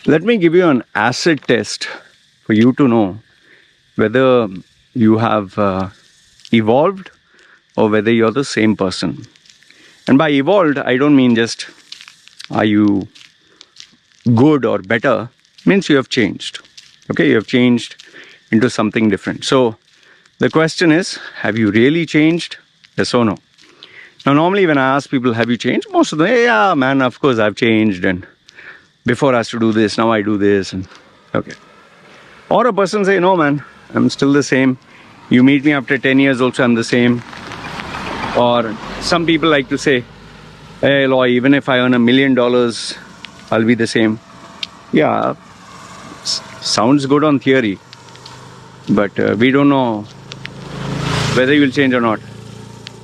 Let me give you an acid test for you to know whether you have evolved or whether you're the same person. And by evolved, I don't mean just are you good or better, means you have changed. Okay, you have changed into something different. So the question is, have you really changed? Yes or no? Now, normally when I ask people, have you changed? Most of them, yeah, man, of course I've changed. And before I used to do this, now I do this. And okay. Or a person say, no, man, I'm still the same. You meet me after 10 years also, I'm the same. Or some people like to say, hey, Loy, even if I earn $1 million, I'll be the same. Yeah, sounds good on theory. But we don't know whether you will change or not.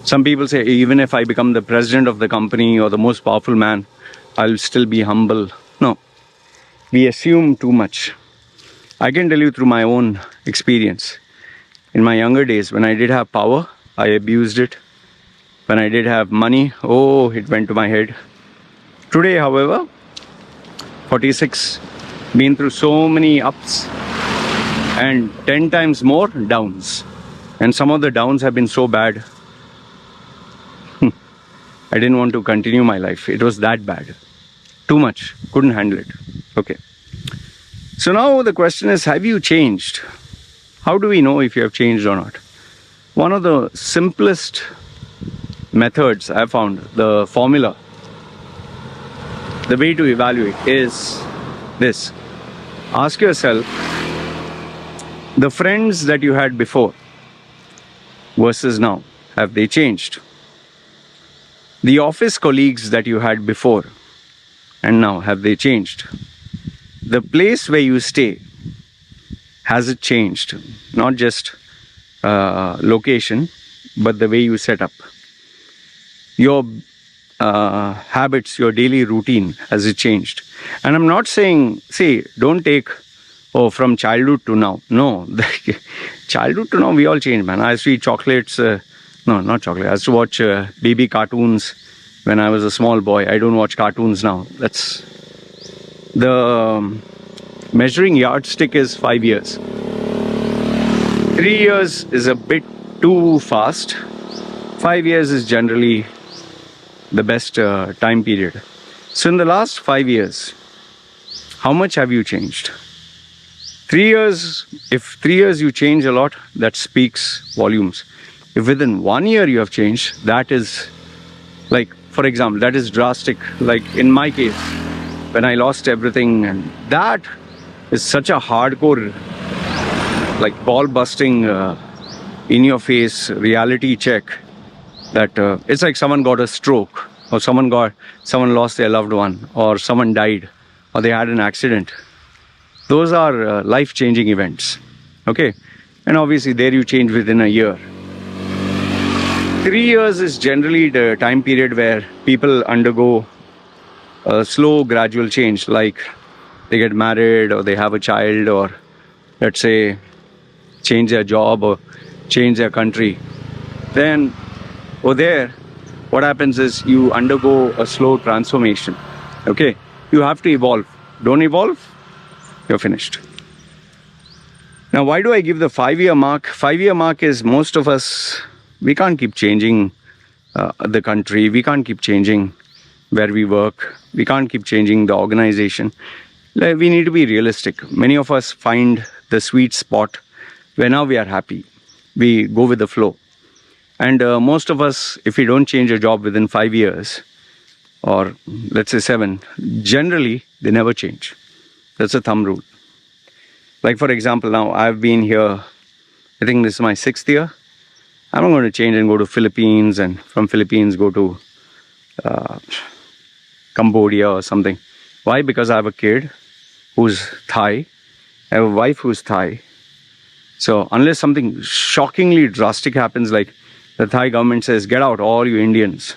Some people say, even if I become the president of the company or the most powerful man, I'll still be humble. No, we assume too much. I can tell you through my own experience. In my younger days, when I did have power, I abused it. When I did have money, oh, it went to my head. Today, however, 46, been through so many ups and 10 times more downs. And some of the downs have been so bad, I didn't want to continue my life. It was that bad. Too much. Couldn't handle it. Okay. So now the question is, have you changed? How do we know if you have changed or not? One of the simplest methods I found, the formula, the way to evaluate is this. Ask yourself, the friends that you had before versus now, have they changed? The office colleagues that you had before and now, have they changed? The place where you stay, has it changed? Not just location, but the way you set up. Your habits, your daily routine, has it changed? And I'm not saying, see, don't take, oh, from childhood to now. No, childhood to now, we all change, man. I used to eat chocolates, no, not chocolate. I used to watch baby cartoons when I was a small boy. I don't watch cartoons now. That's the measuring yardstick is 5 years. 3 years is a bit too fast. 5 years is generally the best time period. So in the last 5 years, how much have you changed? 3 years, if 3 years you change a lot, that speaks volumes. If within 1 year you have changed, that is, like, for example, that is drastic. Like in my case, when I lost everything, and that is such a hardcore, like ball busting, in your face reality check, that it's like someone got a stroke, or someone lost their loved one, or someone died, or they had an accident. Those are life-changing events. Okay, and obviously there you change within a year. 3 years is generally the time period where people undergo a slow, gradual change, like they get married, or they have a child, or let's say change their job or change their country. Then over there, what happens is you undergo a slow transformation. Okay, you have to evolve. Don't evolve, you're finished. Now, why do I give the 5-year mark? 5-year mark is, most of us, we can't keep changing the country. We can't keep changing where we work. We can't keep changing the organization. We need to be realistic. Many of us find the sweet spot where now we are happy. We go with the flow. And most of us, if we don't change a job within 5 years, or let's say 7, generally they never change. That's a thumb rule. Like, for example, now I've been here, I think this is my 6th year. I'm not going to change and go to Philippines, and from Philippines go to Cambodia or something. Why? Because I have a kid who's Thai. I have a wife who's Thai. So unless something shockingly drastic happens, like the Thai government says, get out all you Indians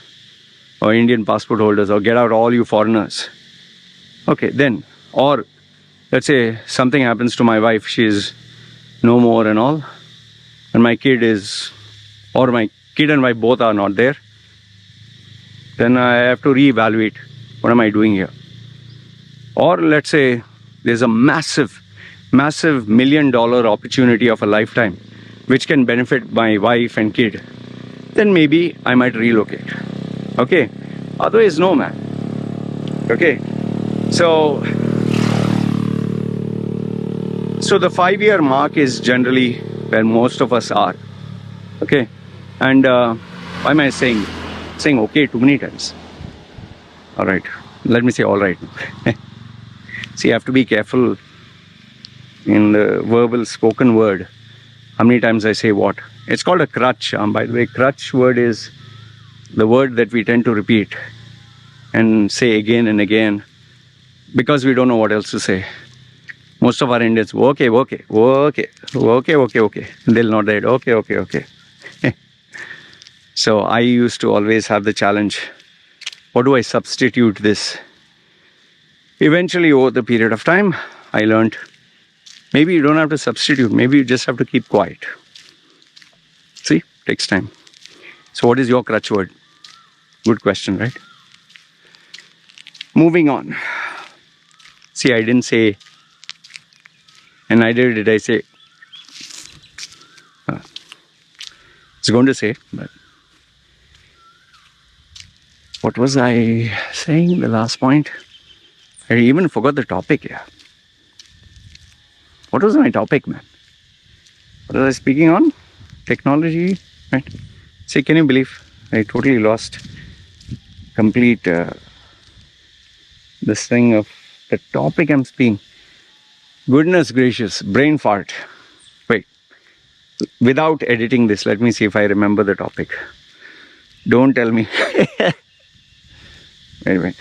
or Indian passport holders, or get out all you foreigners. Okay, then, or let's say something happens to my wife, she's no more and all, and my kid is, or my kid and wife both are not there, then I have to reevaluate, what am I doing here? Or let's say there's a massive $1 million opportunity of a lifetime which can benefit my wife and kid, then maybe I might relocate. Okay, otherwise no, man. Okay, so the 5-year mark is generally where most of us are. Okay, and why am I saying okay too many times? All right, let me say all right. See, I have to be careful in the verbal spoken word how many times I say what. It's called a crutch. By the way, crutch word is the word that we tend to repeat and say again and again because we don't know what else to say. Most of our Indians, okay. They'll nod their head, okay. So I used to always have the challenge, what do I substitute this? Eventually, over the period of time, I learned maybe you don't have to substitute, maybe you just have to keep quiet. See, takes time. So what is your crutch word? Good question, right? Moving on. See, I didn't say, and neither did I say, I was going to say, but what was I saying, the last point? I even forgot the topic here. What was my topic, man? What was I speaking on? Technology, right? See, can you believe I totally lost complete this thing of the topic I'm speaking. Goodness gracious, brain fart. Wait, without editing this, let me see if I remember the topic. Don't tell me. Wait.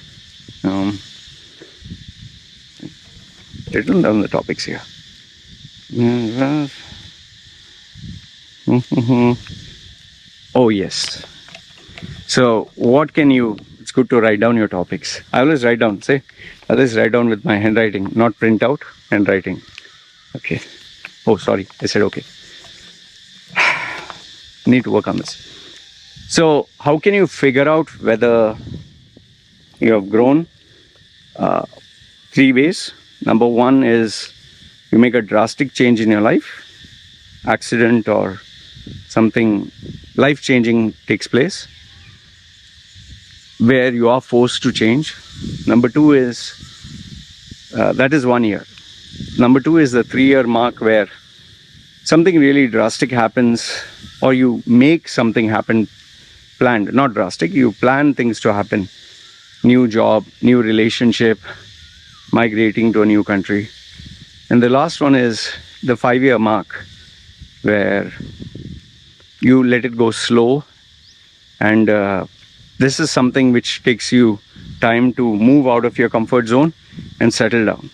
Written down the topics here. Oh yes. So what can you, it's good to write down your topics. I always write down, I always write down with my handwriting, not print out, handwriting. Okay. Oh, sorry, I said okay. Need to work on this. So how can you figure out whether you have grown? 3 ways. Number 1 is you make a drastic change in your life, accident or something life-changing takes place where you are forced to change. Number 2 is, that is 1 year. Number 2 is the 3-year mark where something really drastic happens or you make something happen planned, not drastic, you plan things to happen. New job, new relationship, migrating to a new country. And the last one is the 5-year mark where you let it go slow, and this is something which takes you time to move out of your comfort zone and settle down.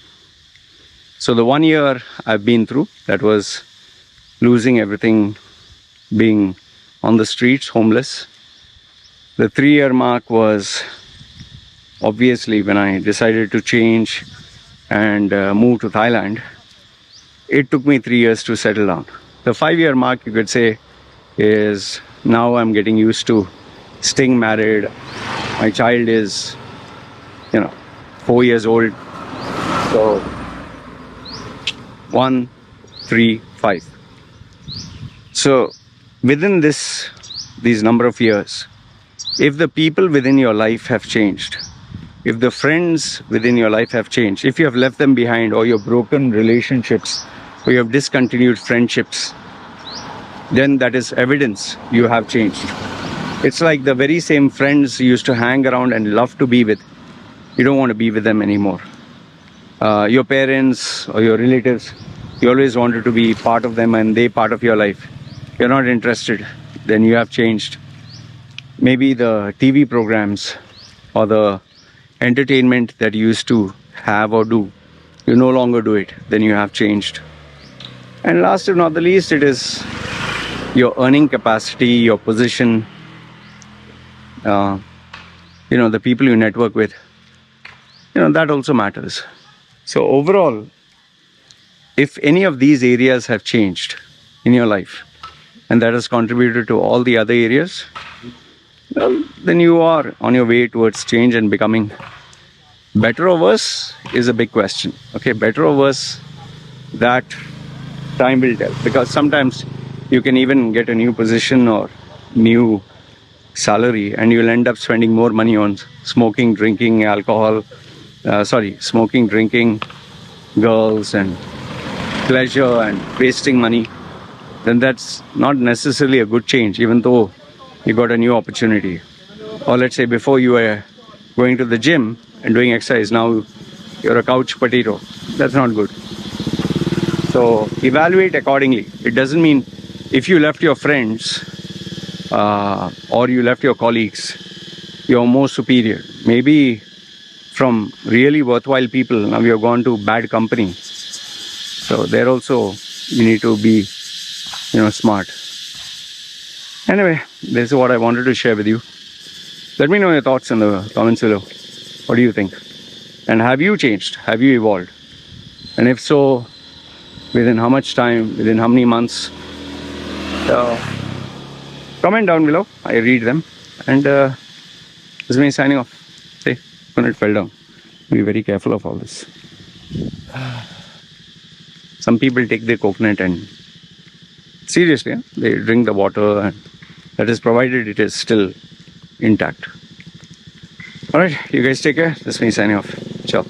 So the 1 year I've been through, that was losing everything, being on the streets, homeless. The 3-year mark was obviously when I decided to change and move to Thailand. It took me 3 years to settle down. The 5-year mark, you could say, is now I'm getting used to staying married. My child is, 4 years old. So 1, 3, 5. So within these number of years, if the people within your life have changed, if the friends within your life have changed, if you have left them behind or you've broken relationships or you have discontinued friendships, then that is evidence you have changed. It's like the very same friends you used to hang around and love to be with, you don't want to be with them anymore. Your parents or your relatives, you always wanted to be part of them and they part of your life. You're not interested, then you have changed. Maybe the TV programs or the entertainment that you used to have or do, you no longer do it, then you have changed. And last but not the least, it is your earning capacity, your position, the people you network with, that also matters. So overall, if any of these areas have changed in your life and that has contributed to all the other areas, well, then you are on your way towards change and becoming Better or worse is a big question. Okay, better or worse, that time will tell. Because sometimes you can even get a new position or new salary, and you'll end up spending more money on smoking, drinking, alcohol. Smoking, drinking, girls, and pleasure, and wasting money. Then that's not necessarily a good change, even though you got a new opportunity. Or let's say before you were going to the gym and doing exercise, now you're a couch potato. That's not good. So evaluate accordingly. It doesn't mean if you left your friends or you left your colleagues, you're more superior. Maybe from really worthwhile people, now you've gone to bad company. So there also you need to be, smart. Anyway, this is what I wanted to share with you. Let me know your thoughts in the comments below. What do you think? And have you changed? Have you evolved? And if so, within how much time? Within how many months? Comment down below. I read them. And this is me signing off. Hey, when it fell down. Be very careful of all this. Some people take their coconut and seriously, they drink the water, and that is provided it is still intact. Alright, you guys take care. This is me signing off. Ciao.